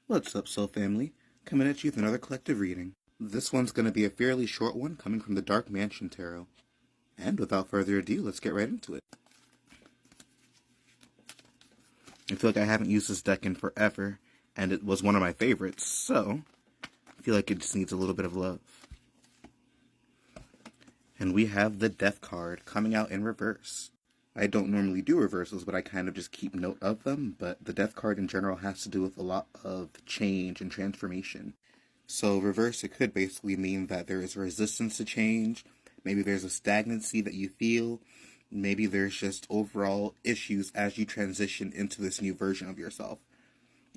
What's up, Soul Family? Coming at you with another collective reading. This one's going to be a fairly short one coming from the Dark Mansion Tarot. And without further ado, let's get right into it. I feel like I haven't used this deck in forever, and it was one of my favorites, so I feel like it just needs a little bit of love. And we have the Death card coming out in reverse. I don't normally do reversals, but I kind of just keep note of them, but the Death card in general has to do with a lot of change and transformation. So reverse, it could basically mean that there is resistance to change, maybe there's a stagnancy that you feel, maybe there's just overall issues as you transition into this new version of yourself.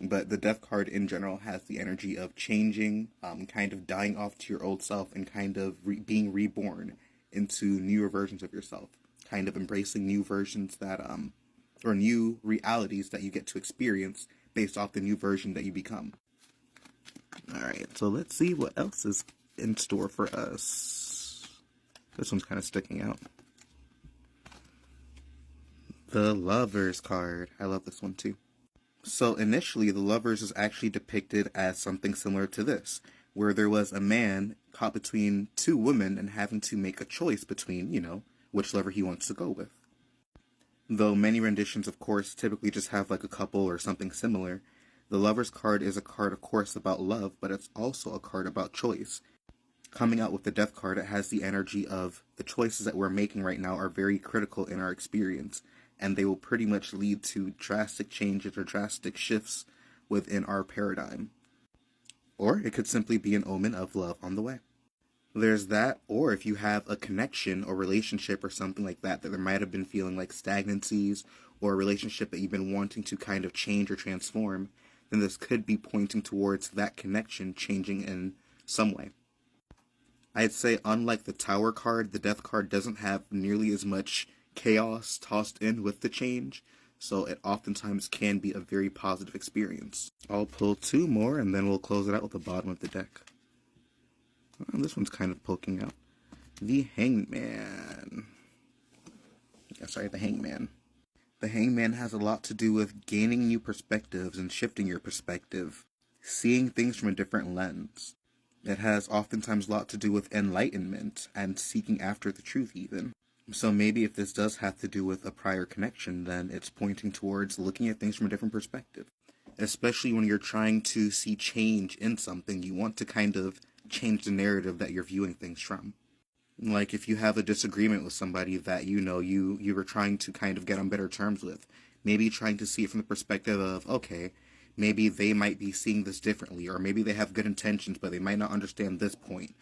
But the Death card in general has the energy of changing, kind of dying off to your old self and kind of being reborn into newer versions of yourself. Kind of embracing new versions that, or new realities that you get to experience based off the new version that you become. Alright, so let's see what else is in store for us. This one's kind of sticking out. The Lovers card. I love this one too. So initially, the Lovers is actually depicted as something similar to this, where there was a man caught between two women and having to make a choice between, which lover he wants to go with. Though many renditions, of course, typically just have like a couple or something similar, the Lover's card is a card, of course, about love, but it's also a card about choice. Coming out with the Death card, it has the energy of the choices that we're making right now are very critical in our experience, and they will pretty much lead to drastic changes or drastic shifts within our paradigm. Or it could simply be an omen of love on the way. There's that, or if you have a connection or relationship or something like that there might have been feeling like stagnancies, or a relationship that you've been wanting to kind of change or transform, then this could be pointing towards that connection changing in some way. I'd say unlike the Tower card, the Death card doesn't have nearly as much chaos tossed in with the change, so it oftentimes can be a very positive experience. I'll pull two more and then we'll close it out with the bottom of the deck. Oh, this one's kind of poking out. The Hangman. The Hangman. The Hangman has a lot to do with gaining new perspectives and shifting your perspective, seeing things from a different lens. It has oftentimes a lot to do with enlightenment and seeking after the truth even. So maybe if this does have to do with a prior connection, then it's pointing towards looking at things from a different perspective. Especially when you're trying to see change in something, you want to kind of change the narrative that you're viewing things from. Like if you have a disagreement with somebody that you were trying to kind of get on better terms with, maybe trying to see it from the perspective of, okay, maybe they might be seeing this differently, or maybe they have good intentions, but they might not understand this point.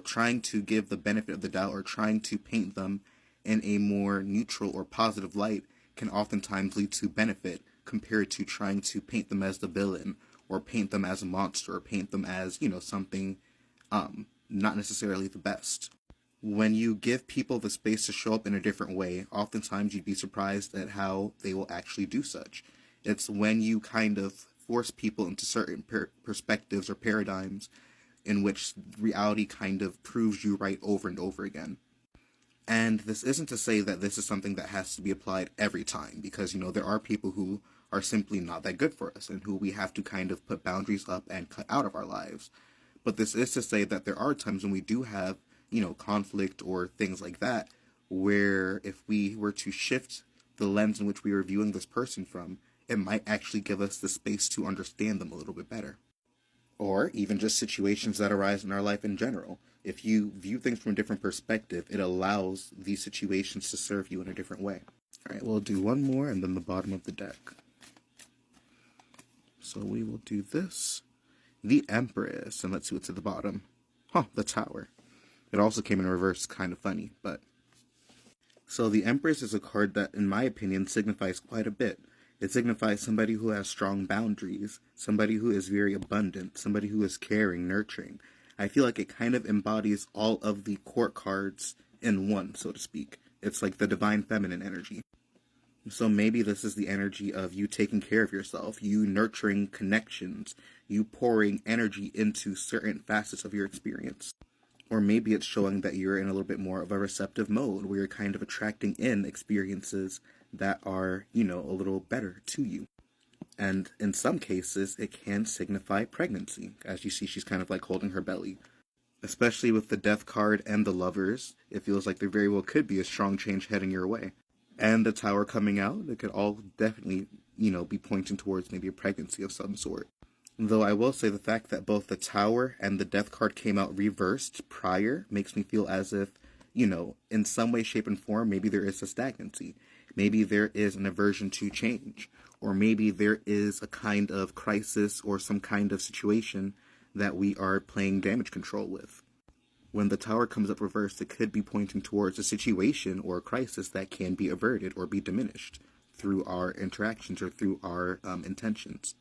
Trying to give the benefit of the doubt or trying to paint them in a more neutral or positive light can oftentimes lead to benefit compared to trying to paint them as the villain or paint them as a monster or paint them as, something not necessarily the best. When you give people the space to show up in a different way, oftentimes you'd be surprised at how they will actually do such. It's when you kind of force people into certain perspectives or paradigms in which reality kind of proves you right over and over again. And this isn't to say that this is something that has to be applied every time, because, there are people who are simply not that good for us and who we have to kind of put boundaries up and cut out of our lives. But this is to say that there are times when we do have, conflict or things like that, where if we were to shift the lens in which we are viewing this person from, it might actually give us the space to understand them a little bit better. Or even just situations that arise in our life in general. If you view things from a different perspective, it allows these situations to serve you in a different way. Alright, we'll do one more and then the bottom of the deck. So we will do this. The Empress, and let's see what's at the bottom. The Tower. It also came in reverse, kind of funny, but... So the Empress is a card that, in my opinion, signifies quite a bit. It signifies somebody who has strong boundaries, somebody who is very abundant, somebody who is caring, nurturing. I feel like it kind of embodies all of the court cards in one, so to speak. It's like the divine feminine energy. So maybe this is the energy of you taking care of yourself, you nurturing connections, you pouring energy into certain facets of your experience. Or maybe it's showing that you're in a little bit more of a receptive mode, where you're kind of attracting in experiences that are, a little better to you. And in some cases, it can signify pregnancy. As you see, she's kind of like holding her belly. Especially with the Death card and the Lovers, it feels like there very well could be a strong change heading your way. And the Tower coming out, it could all definitely, be pointing towards maybe a pregnancy of some sort. Though I will say the fact that both the Tower and the Death card came out reversed prior makes me feel as if, in some way, shape, and form, maybe there is a stagnancy. Maybe there is an aversion to change. Or maybe there is a kind of crisis or some kind of situation that we are playing damage control with. When the Tower comes up reversed, it could be pointing towards a situation or a crisis that can be averted or be diminished through our interactions or through our intentions.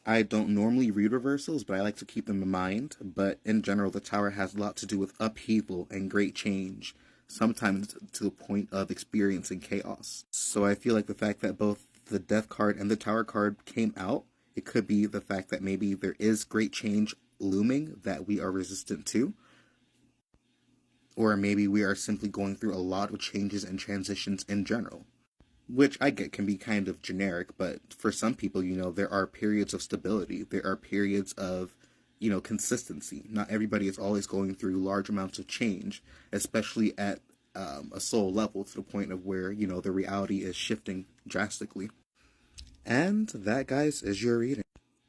I don't normally read reversals, but I like to keep them in mind. But in general, the Tower has a lot to do with upheaval and great change, sometimes to the point of experiencing chaos. So I feel like the fact that both the Death card and the Tower card came out, it could be the fact that maybe there is great change looming that we are resistant to. Or maybe we are simply going through a lot of changes and transitions in general. Which I get can be kind of generic, but for some people, there are periods of stability. There are periods of, consistency. Not everybody is always going through large amounts of change, especially at a soul level to the point of where, the reality is shifting drastically. And that, guys, is your reading.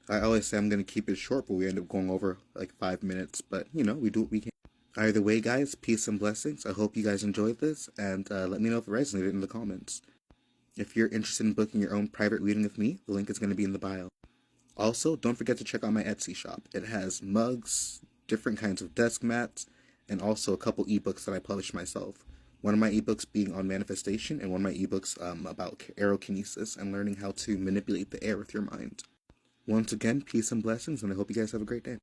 I always say I'm going to keep it short, but we end up going over like 5 minutes. But, we do what we can. Either way, guys, peace and blessings. I hope you guys enjoyed this, and let me know if it resonated in the comments. If you're interested in booking your own private reading with me, the link is going to be in the bio. Also, don't forget to check out my Etsy shop. It has mugs, different kinds of desk mats, and also a couple ebooks that I published myself. One of my ebooks being on manifestation, and one of my ebooks about aerokinesis and learning how to manipulate the air with your mind. Once again, peace and blessings, and I hope you guys have a great day.